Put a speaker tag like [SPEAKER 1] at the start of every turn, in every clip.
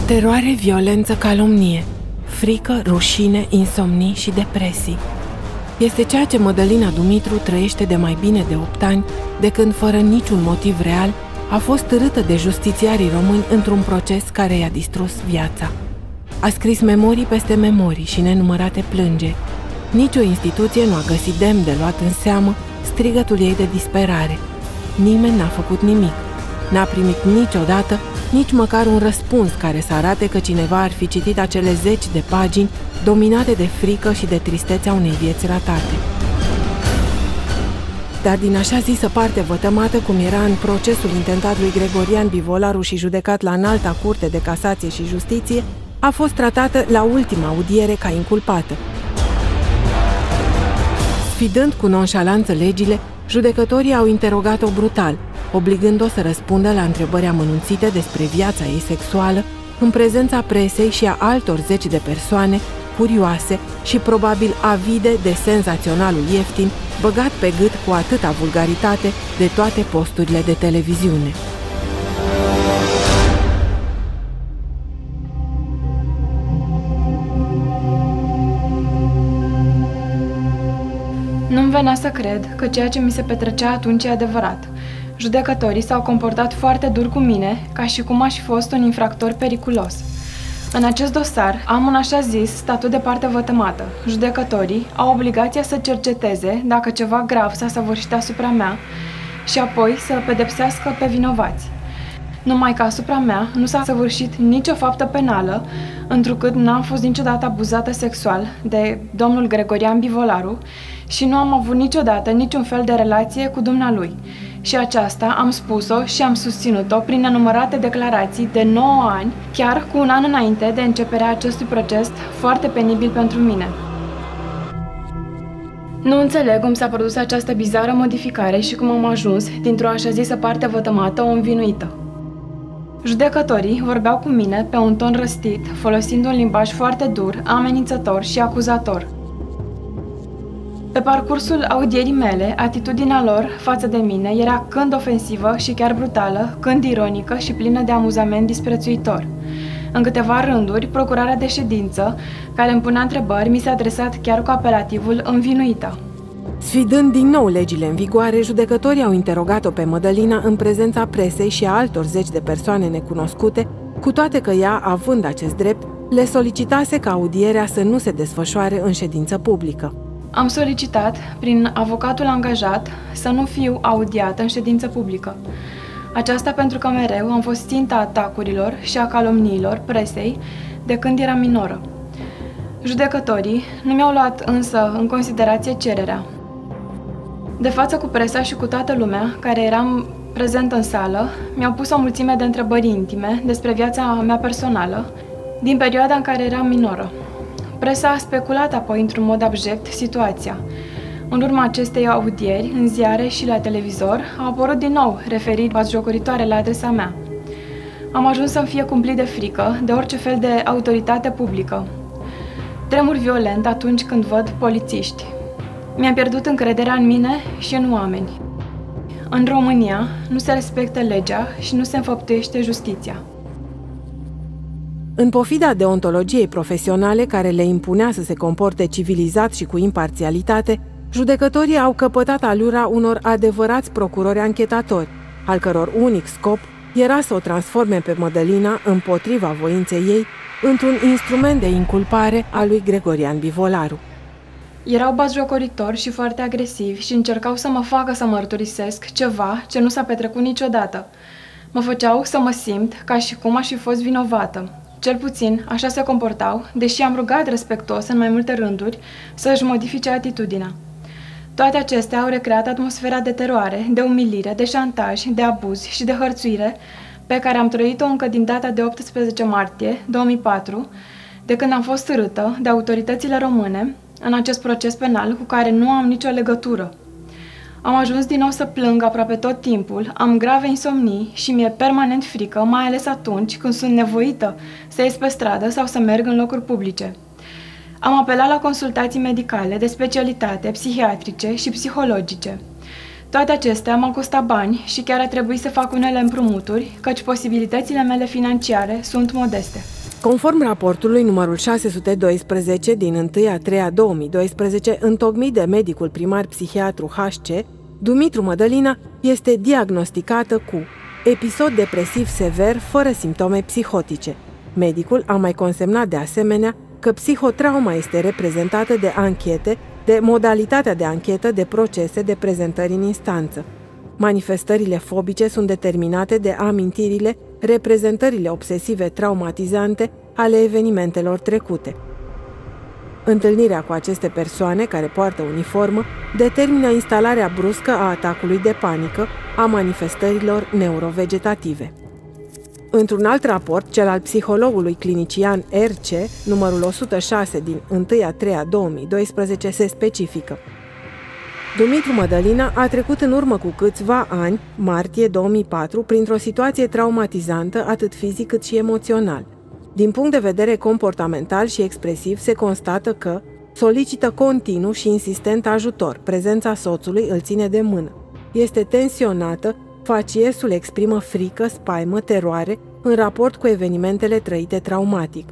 [SPEAKER 1] Teroare, violență, calomnie, frică, rușine, insomnii și depresii. Este ceea ce Mădălina Dumitru trăiește de mai bine de 8 ani, de când, fără niciun motiv real, a fost târâtă de justițiarii români într-un proces care i-a distrus viața. A scris memorii peste memorii și nenumărate plângeri. Nici o instituție nu a găsit demn de luat în seamă strigătul ei de disperare. Nimeni n-a făcut nimic. N-a primit niciodată nici măcar un răspuns care să arate că cineva ar fi citit acele 10 de pagini dominate de frică și de tristețea unei vieți ratate. Dar din așa zisă parte vătămată, cum era în procesul intentat lui Gregorian Bivolaru și judecat la Înalta Curte de Casație și Justiție, a fost tratată la ultima audiere ca inculpată. Sfidând cu nonșalanță legile, judecătorii au interogat-o brutal, obligând-o să răspundă la întrebări amănunțite despre viața ei sexuală, în prezența presei și a altor 10 de persoane curioase și probabil avide de senzaționalul ieftin, băgat pe gât cu atâta vulgaritate de toate posturile de televiziune.
[SPEAKER 2] Nu-mi venea să cred că ceea ce mi se petrecea atunci e adevărat. Judecătorii s-au comportat foarte dur cu mine, ca și cum aș fi fost un infractor periculos. În acest dosar am un așa zis statut de parte vătămată. Judecătorii au obligația să cerceteze dacă ceva grav s-a săvârșit asupra mea și apoi să pedepsească pe vinovați. Numai că asupra mea nu s-a săvârșit nicio faptă penală, întrucât n-am fost niciodată abuzată sexual de domnul Gregorian Bivolaru și nu am avut niciodată niciun fel de relație cu dumnealui. Și aceasta am spus-o și am susținut-o prin nenumărate declarații de 9 ani, chiar cu un an înainte de începerea acestui proces foarte penibil pentru mine. Nu înțeleg cum s-a produs această bizară modificare și cum am ajuns, dintr-o așa zisă parte vătămată, o învinuită. Judecătorii vorbeau cu mine pe un ton răstit, folosind un limbaj foarte dur, amenințător și acuzator. Pe parcursul audierii mele, atitudinea lor față de mine era când ofensivă și chiar brutală, când ironică și plină de amuzament disprețuitor. În câteva rânduri, procurarea de ședință, care îmi punea întrebări, mi s-a adresat chiar cu apelativul învinuită.
[SPEAKER 1] Sfidând din nou legile în vigoare, judecătorii au interogat-o pe Mădălina în prezența presei și a altor 10 de persoane necunoscute, cu toate că ea, având acest drept, le solicitase ca audierea să nu se desfășoare în ședință publică.
[SPEAKER 2] Am solicitat, prin avocatul angajat, să nu fiu audiată în ședință publică. Aceasta pentru că mereu am fost ținta atacurilor și a calomniilor presei de când eram minoră. Judecătorii nu mi-au luat însă în considerație cererea. De față cu presa și cu toată lumea care eram prezentă în sală, mi-au pus o mulțime de întrebări intime despre viața mea personală din perioada în care eram minoră. Presa a speculat apoi într-un mod abject situația. În urma acestei audieri, în ziare și la televizor, au apărut din nou referiri batjocuritoare la adresa mea. Am ajuns să-mi fie cumplit de frică de orice fel de autoritate publică. Tremur violent atunci când văd polițiști. Mi-am pierdut încrederea în mine și în oameni. În România nu se respectă legea și nu se înfăptuiește justiția.
[SPEAKER 1] În pofida deontologiei profesionale care le impunea să se comporte civilizat și cu imparțialitate, judecătorii au căpătat alura unor adevărați procurori anchetatori, al căror unic scop era să o transforme pe Mădălina, împotriva voinței ei, într-un instrument de inculpare a lui Gregorian Bivolaru.
[SPEAKER 2] Erau batjocoritori și foarte agresivi și încercau să mă facă să mărturisesc ceva ce nu s-a petrecut niciodată. Mă făceau să mă simt ca și cum aș fi fost vinovată. Cel puțin, așa se comportau, deși am rugat respectuos în mai multe rânduri să-și modifice atitudinea. Toate acestea au recreat atmosfera de teroare, de umilire, de șantaj, de abuz și de hărțuire pe care am trăit-o încă din data de 18 martie 2004, de când am fost târâtă de autoritățile române în acest proces penal cu care nu am nicio legătură. Am ajuns din nou să plâng aproape tot timpul, am grave insomnii și mi-e permanent frică, mai ales atunci când sunt nevoită să ies pe stradă sau să merg în locuri publice. Am apelat la consultații medicale de specialitate, psihiatrice și psihologice. Toate acestea m-au costat bani și chiar a trebuit să fac unele împrumuturi, căci posibilitățile mele financiare sunt modeste.
[SPEAKER 1] Conform raportului numărul 612 din 1/3/2012, întocmit de medicul primar psihiatru HC, Dumitru Mădălina este diagnosticată cu episod depresiv sever fără simptome psihotice. Medicul a mai consemnat de asemenea că psihotrauma este reprezentată de anchete, de modalitatea de anchetă, de procese, de prezentări în instanță. Manifestările fobice sunt determinate de amintirile, reprezentările obsesive traumatizante ale evenimentelor trecute. Întâlnirea cu aceste persoane care poartă uniformă determină instalarea bruscă a atacului de panică, a manifestărilor neurovegetative. Într-un alt raport, cel al psihologului clinician RC, numărul 106 din 1/3/2012, se specifică: Dumitru Mădălina a trecut în urmă cu câțiva ani, martie 2004, printr-o situație traumatizantă atât fizic cât și emoțional. Din punct de vedere comportamental și expresiv se constată că solicită continuu și insistent ajutor, prezența soțului îl ține de mână. Este tensionată, faciesul exprimă frică, spaimă, teroare în raport cu evenimentele trăite traumatic.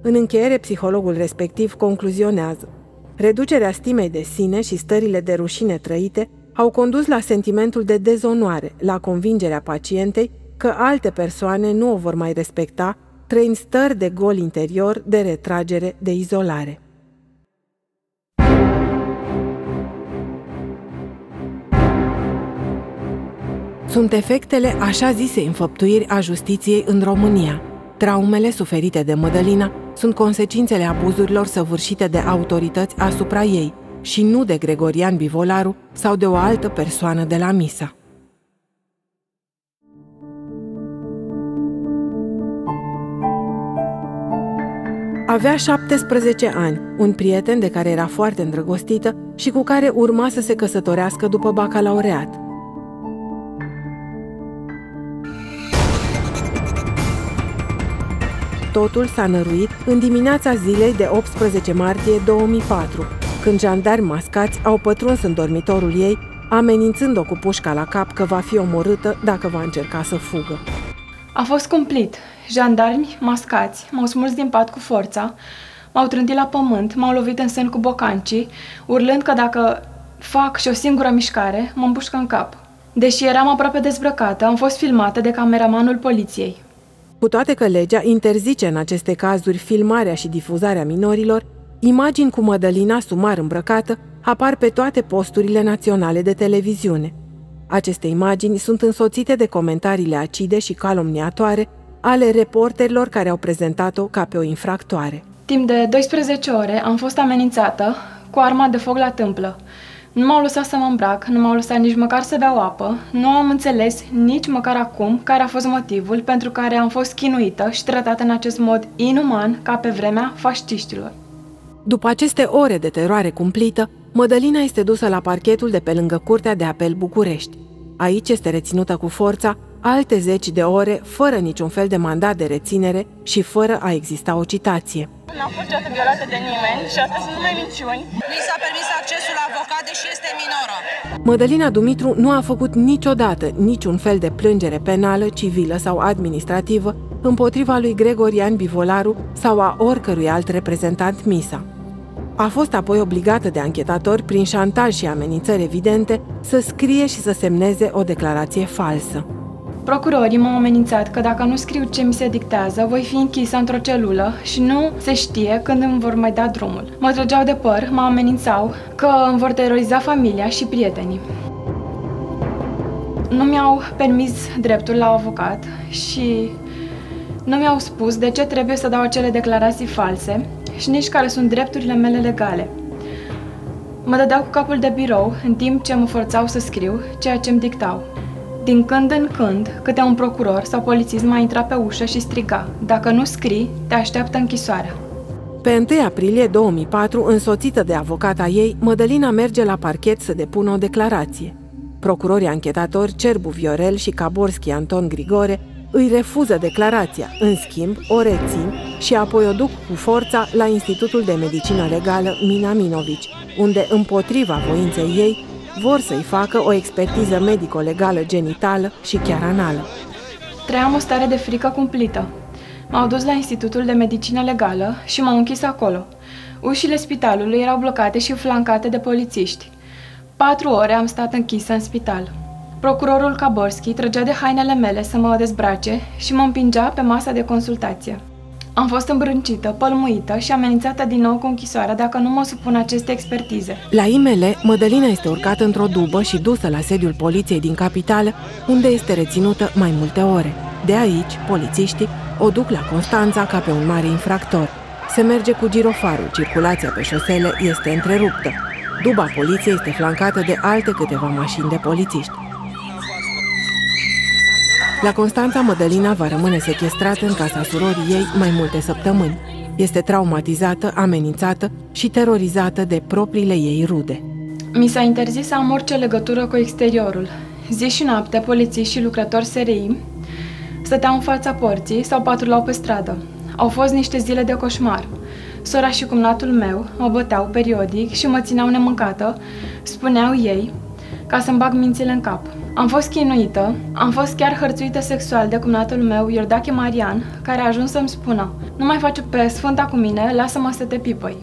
[SPEAKER 1] În încheiere, psihologul respectiv concluzionează: reducerea stimei de sine și stările de rușine trăite au condus la sentimentul de dezonoare, la convingerea pacientei că alte persoane nu o vor mai respecta, trăind stări de gol interior, de retragere, de izolare. Sunt efectele așa zisei înfăptuiri a justiției în România. Traumele suferite de Mădălina sunt consecințele abuzurilor săvârșite de autorități asupra ei și nu de Gregorian Bivolaru sau de o altă persoană de la Misa. Avea 17 ani, un prieten de care era foarte îndrăgostită și cu care urma să se căsătorească după bacalaureat. Totul s-a năruit în dimineața zilei de 18 martie 2004, când jandarmi mascați au pătruns în dormitorul ei, amenințând-o cu pușca la cap că va fi omorâtă dacă va încerca să fugă.
[SPEAKER 2] A fost cumplit. Jandarmi mascați m-au smuls din pat cu forța, m-au trântit la pământ, m-au lovit în sân cu bocancii, urlând că dacă fac și o singură mișcare, mă împușcă în cap. Deși eram aproape dezbrăcată, am fost filmată de cameramanul poliției.
[SPEAKER 1] Cu toate că legea interzice în aceste cazuri filmarea și difuzarea minorilor, imagini cu Mădălina sumar îmbrăcată apar pe toate posturile naționale de televiziune. Aceste imagini sunt însoțite de comentariile acide și calomniatoare ale reporterilor care au prezentat-o ca pe o infractoare.
[SPEAKER 2] Timp de 12 ore am fost amenințată cu arma de foc la tâmplă. Nu m-au lăsat să mă îmbrac, nu m-au lăsat nici măcar să beau apă, nu am înțeles nici măcar acum care a fost motivul pentru care am fost chinuită și tratată în acest mod inuman ca pe vremea fasciștilor.
[SPEAKER 1] După aceste ore de teroare cumplită, Mădălina este dusă la parchetul de pe lângă Curtea de Apel București. Aici este reținută cu forța alte 10 de ore, fără niciun fel de mandat de reținere și fără a exista o citație.
[SPEAKER 3] N-am fost niciodată violată de nimeni și astea sunt numai minciuni.
[SPEAKER 4] Nu s-a permis accesul la avocat, deși este minoră.
[SPEAKER 1] Mădălina Dumitru nu a făcut niciodată niciun fel de plângere penală, civilă sau administrativă împotriva lui Gregorian Bivolaru sau a oricărui alt reprezentant Misa. A fost apoi obligată de anchetatori, prin șantaj și amenințări evidente, să scrie și să semneze o declarație falsă.
[SPEAKER 2] Procurorii m-au amenințat că dacă nu scriu ce mi se dictează, voi fi închisă într-o celulă și nu se știe când îmi vor mai da drumul. Mă trăgeau de păr, mă amenințau că îmi vor teroriza familia și prietenii. Nu mi-au permis dreptul la avocat și nu mi-au spus de ce trebuie să dau acele declarații false și nici care sunt drepturile mele legale. Mă dădeau cu capul de birou în timp ce mă forțau să scriu ceea ce îmi dictau. Din când în când, câte un procuror sau polițist mai intra pe ușă și striga: dacă nu scrii, te așteaptă închisoarea.
[SPEAKER 1] Pe 1 aprilie 2004, însoțită de avocata ei, Mădălina merge la parchet să depună o declarație. Procurorii anchetatori Cerbu Viorel și Caborski Anton Grigore îi refuză declarația, în schimb o rețin și apoi o duc cu forța la Institutul de Medicină Legală Mina Minovici, unde, împotriva voinței ei, vor să-i facă o expertiză medico-legală genitală și chiar anală.
[SPEAKER 2] Trăiam o stare de frică cumplită. M-au dus la Institutul de Medicină Legală și m-au închis acolo. Ușile spitalului erau blocate și flancate de polițiști. 4 ore am stat închisă în spital. Procurorul Kaborski trăgea de hainele mele să mă dezbrace și mă împingea pe masa de consultație. Am fost îmbrâncită, pălmuită și amenințată din nou cu închisoarea dacă nu mă supun aceste expertize.
[SPEAKER 1] La IML, Mădălina este urcată într-o dubă și dusă la sediul poliției din capitală, unde este reținută mai multe ore. De aici, polițiștii o duc la Constanța ca pe un mare infractor. Se merge cu girofarul, circulația pe șosele este întreruptă. Duba poliției este flancată de alte câteva mașini de polițiști. La Constanța, Mădălina va rămâne sechestrată în casa surorii ei mai multe săptămâni. Este traumatizată, amenințată și terorizată de propriile ei rude.
[SPEAKER 2] Mi s-a interzis să am orice legătură cu exteriorul. Zi și noapte, polițiști și lucrători SRI stăteau în fața porții sau patrulau pe stradă. Au fost niște zile de coșmar. Sora și cumnatul meu mă băteau periodic și mă țineau nemâncată, spuneau ei, ca să-mi bag mințile în cap. Am fost chinuită, am fost chiar hărțuită sexual de cumnatul meu, Iordache Marian, care a ajuns să-mi spună: nu mai faci pe sfânta cu mine, lasă-mă să te pipăi.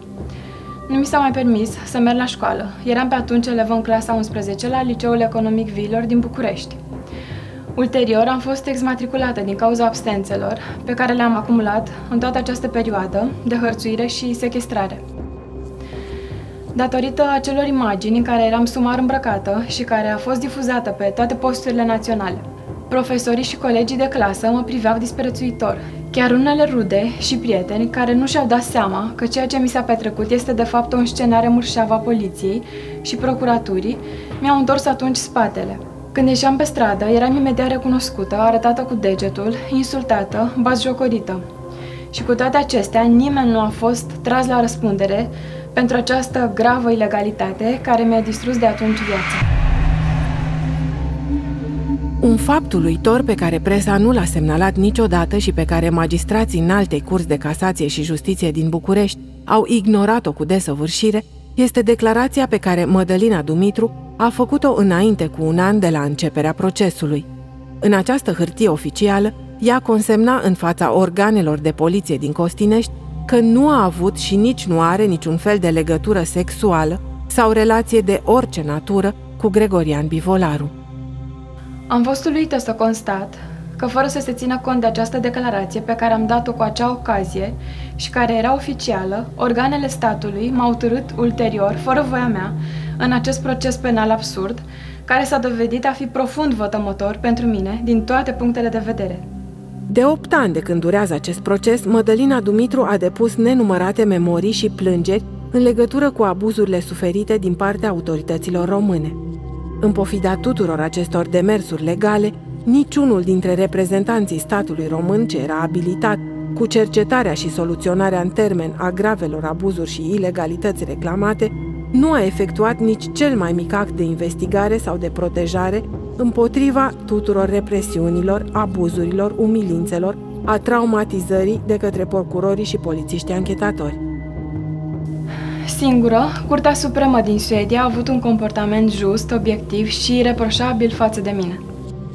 [SPEAKER 2] Nu mi s-a mai permis să merg la școală. Eram pe atunci elevă în clasa 11 la Liceul Economic Vilor din București. Ulterior am fost exmatriculată din cauza absențelor pe care le-am acumulat în toată această perioadă de hărțuire și sechestrare. Datorită acelor imagini în care eram sumar îmbrăcată și care a fost difuzată pe toate posturile naționale, profesorii și colegii de clasă mă priveau disprețuitor. Chiar unele rude și prieteni care nu și-au dat seama că ceea ce mi s-a petrecut este de fapt o înscenare murșeavă a poliției și procuraturii, mi-au întors atunci spatele. Când ieșeam pe stradă, eram imediat recunoscută, arătată cu degetul, insultată, batjocorită. Și cu toate acestea, nimeni nu a fost tras la răspundere pentru această gravă ilegalitate care mi-a distrus de atunci viața.
[SPEAKER 1] Un fapt uluitor pe care presa nu l-a semnalat niciodată și pe care magistrații înaltei curți de casație și justiție din București au ignorat-o cu desăvârșire este declarația pe care Mădălina Dumitru a făcut-o înainte cu un an de la începerea procesului. În această hârtie oficială, ea consemna în fața organelor de poliție din Costinești că nu a avut și nici nu are niciun fel de legătură sexuală sau relație de orice natură cu Gregorian Bivolaru.
[SPEAKER 2] Am fost uluită să constat că, fără să se țină cont de această declarație pe care am dat-o cu acea ocazie și care era oficială, organele statului m-au târât ulterior, fără voia mea, în acest proces penal absurd, care s-a dovedit a fi profund vătămător pentru mine din toate punctele de vedere.
[SPEAKER 1] De 8 ani de când durează acest proces, Mădălina Dumitru a depus nenumărate memorii și plângeri în legătură cu abuzurile suferite din partea autorităților române. În pofida tuturor acestor demersuri legale, niciunul dintre reprezentanții statului român ce era abilitat cu cercetarea și soluționarea în termen a gravelor abuzuri și ilegalități reclamate nu a efectuat nici cel mai mic act de investigare sau de protejare împotriva tuturor represiunilor, abuzurilor, umilințelor, a traumatizării de către procurorii și polițiștii anchetatori.
[SPEAKER 2] Singură, Curtea Supremă din Suedia a avut un comportament just, obiectiv și ireproșabil față de mine.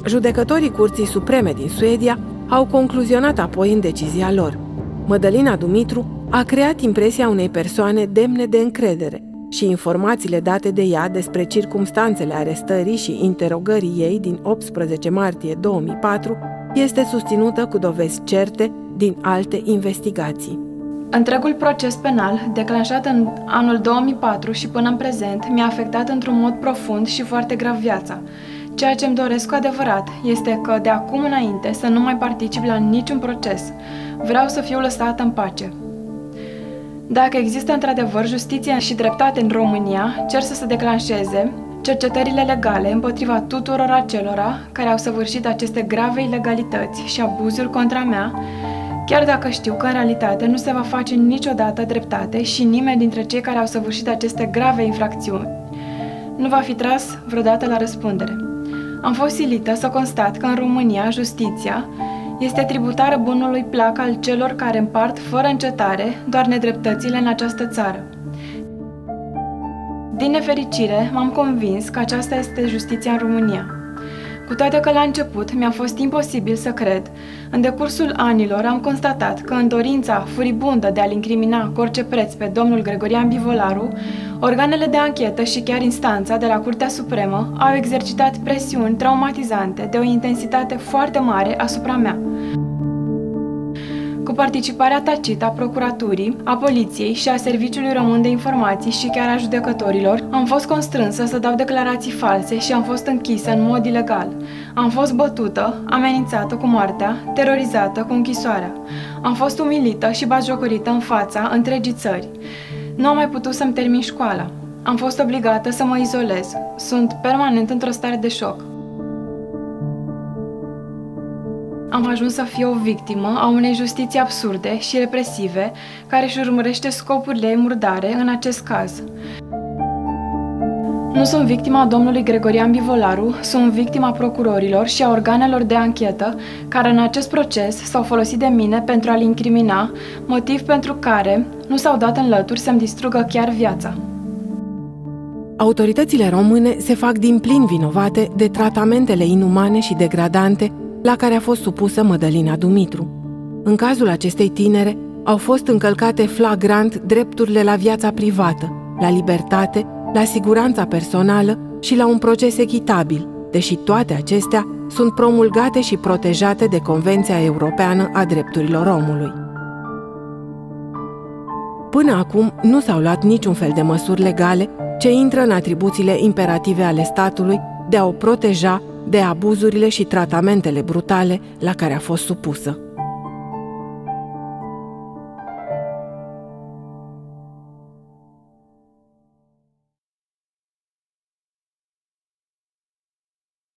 [SPEAKER 1] Judecătorii Curții Supreme din Suedia au concluzionat apoi în decizia lor. Mădălina Dumitru a creat impresia unei persoane demne de încredere și informațiile date de ea despre circumstanțele arestării și interogării ei din 18 martie 2004 este susținută cu dovezi certe din alte investigații.
[SPEAKER 2] Întregul proces penal, declanșat în anul 2004 și până în prezent, mi-a afectat într-un mod profund și foarte grav viața. Ceea ce îmi doresc cu adevărat este că de acum înainte să nu mai particip la niciun proces. Vreau să fiu lăsată în pace. Dacă există într-adevăr justiție și dreptate în România, cer să se declanșeze cercetările legale împotriva tuturor acelora care au săvârșit aceste grave ilegalități și abuzuri contra mea, chiar dacă știu că în realitate nu se va face niciodată dreptate și nimeni dintre cei care au săvârșit aceste grave infracțiuni nu va fi tras vreodată la răspundere. Am fost silită să constat că în România justiția este tributară bunului plac al celor care împart fără încetare doar nedreptățile în această țară. Din nefericire, m-am convins că aceasta este justiția în România. Cu Cu toate că la început mi-a fost imposibil să cred, în decursul anilor am constatat că în dorința furibundă de a-l incrimina cu orice preț pe domnul Gregorian Bivolaru, organele de anchetă și chiar instanța de la Curtea Supremă au exercitat presiuni traumatizante de o intensitate foarte mare asupra mea. Cu participarea tacită a procuraturii, a poliției și a Serviciului Român de Informații și chiar a judecătorilor, am fost constrânsă să dau declarații false și am fost închisă în mod ilegal. Am fost bătută, amenințată cu moartea, terorizată cu închisoarea. Am fost umilită și batjocorită în fața întregii țări. Nu am mai putut să-mi termin școala. Am fost obligată să mă izolez. Sunt permanent într-o stare de șoc. Am ajuns să fiu o victimă a unei justiții absurde și represive, care își urmărește scopurile ei murdare în acest caz. Nu sunt victima domnului Gregorian Bivolaru, sunt victima procurorilor și a organelor de anchetă, care în acest proces s-au folosit de mine pentru a-l incrimina, motiv pentru care nu s-au dat în lături să-mi distrugă chiar viața.
[SPEAKER 1] Autoritățile române se fac din plin vinovate de tratamentele inumane și degradante la care a fost supusă Mădălina Dumitru. În cazul acestei tinere, au fost încălcate flagrant drepturile la viața privată, la libertate, la siguranța personală și la un proces echitabil, deși toate acestea sunt promulgate și protejate de Convenția Europeană a Drepturilor Omului. Până acum nu s-au luat niciun fel de măsuri legale ce intră în atribuțiile imperative ale statului de a o proteja de abuzurile și tratamentele brutale la care a fost supusă.